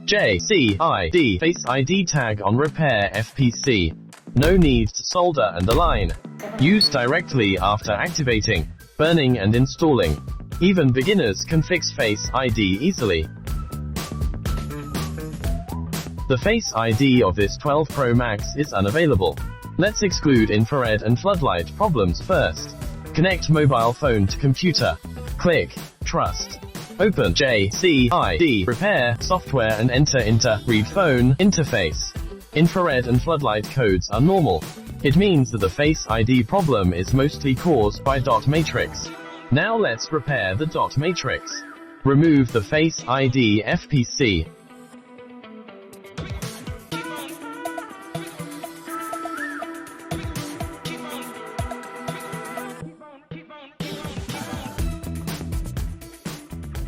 JCID Face ID tag on repair FPC. No need to solder and align. Use directly after activating, burning and installing. Even beginners can fix Face ID easily. The Face ID of this 12 Pro Max is unavailable. Let's exclude infrared and floodlight problems first. Connect mobile phone to computer. Click Trust. Open JCID Repair software and enter read phone interface. Infrared and floodlight codes are normal. It means that the Face ID problem is mostly caused by dot matrix. Now let's repair the dot matrix. Remove the Face ID FPC.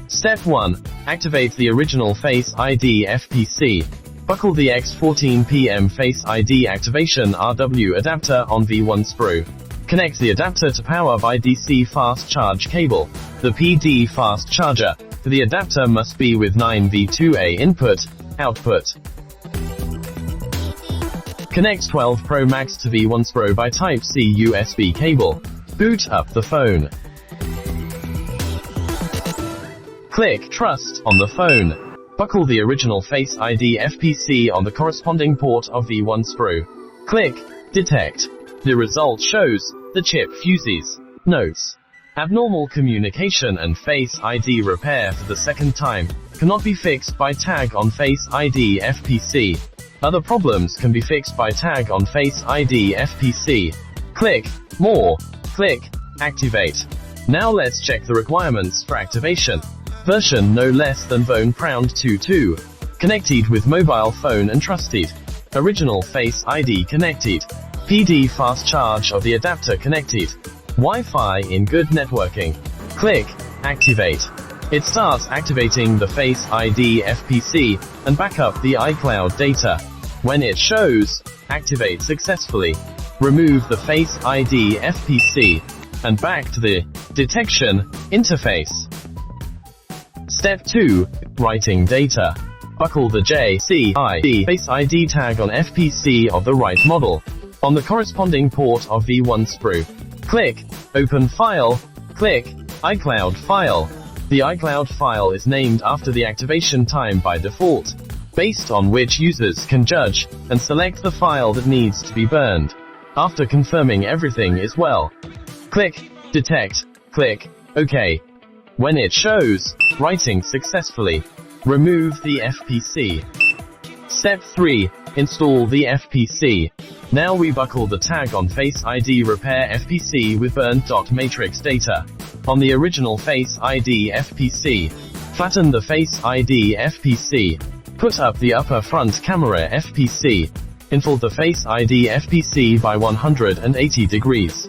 Step 1. Activate the original Face ID FPC. Buckle the X14PM Face ID activation RW adapter on V1 sprue. Connect the adapter to power by DC fast charge cable. The PD fast charger for the adapter must be with 9V2A input, output. Connect 12 Pro Max to V1 sprue by Type-C USB cable. Boot up the phone. Click Trust on the phone. Buckle the original Face ID FPC on the corresponding port of V1 sprue. Click Detect. The result shows the chip fuses. Notes: abnormal communication and Face ID repair for the second time cannot be fixed by tag on Face ID FPC. Other problems can be fixed by tag on Face ID FPC. Click More. Click Activate. Now let's check the requirements for activation. Version no less than /22. Connected with mobile phone and trusted. Original Face ID connected. PD fast charge of the adapter connected. Wi-Fi in good networking. Click Activate. It starts activating the Face ID FPC and back up the iCloud data. When it shows Activate successfully, remove the Face ID FPC and back to the detection interface. Step 2. Writing data. Buckle the JCID Face ID tag on FPC of the right model on the corresponding port of V1 sprue. Click Open File. Click iCloud File. The iCloud file is named after the activation time by default, based on which users can judge and select the file that needs to be burned. After confirming everything is well, click Detect. Click OK. When it shows writing successfully, remove the FPC. Step 3. Install the FPC. Now we buckle the tag on Face ID repair FPC with burned dot matrix data on the original Face ID FPC. Flatten the Face ID FPC. Put up the upper front camera FPC. Infold the Face ID FPC by 180 degrees.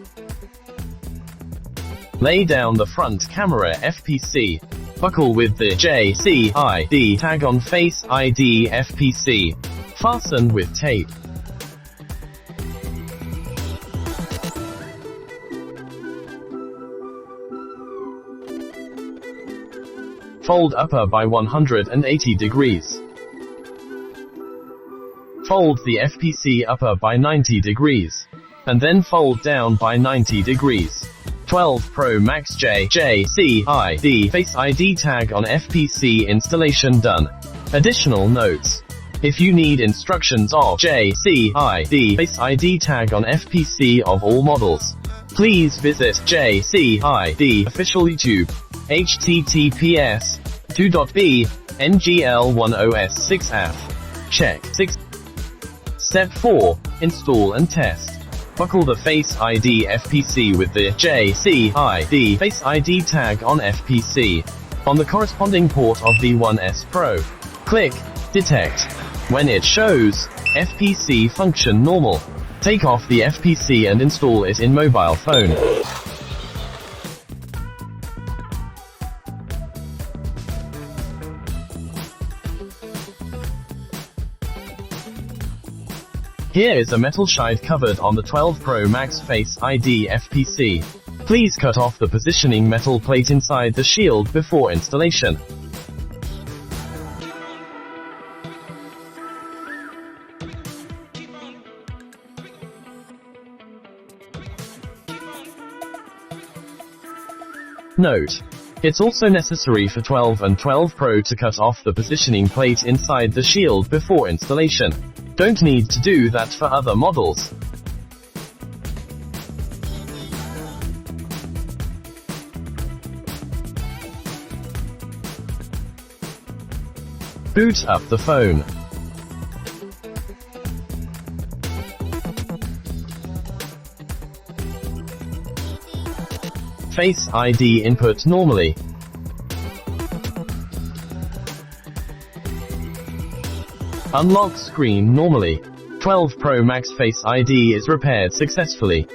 Lay down the front camera FPC. Buckle with the JCID tag on Face ID FPC. Fasten with tape. Fold upper by 180 degrees. Fold the FPC upper by 90 degrees. And then fold down by 90 degrees. 12 Pro Max JCID Face ID tag on FPC installation done. Additional notes: if you need instructions of JCID Face ID tag on FPC of all models, please visit JCID official YouTube, https://2.b/ngl10s6af. Check 6. Step 4. Install and test. Buckle the Face ID FPC with the JCID Face ID tag on FPC on the corresponding port of V1S Pro. Click Detect. When it shows FPC function normal, take off the FPC and install it in mobile phone. Here is a metal shide covered on the 12 Pro Max Face ID FPC. Please cut off the positioning metal plate inside the shield before installation. Note: it's also necessary for 12 and 12 Pro to cut off the positioning plate inside the shield before installation. Don't need to do that for other models. Boot up the phone. Face ID input normally. Unlock screen normally. 12 Pro Max Face ID is repaired successfully.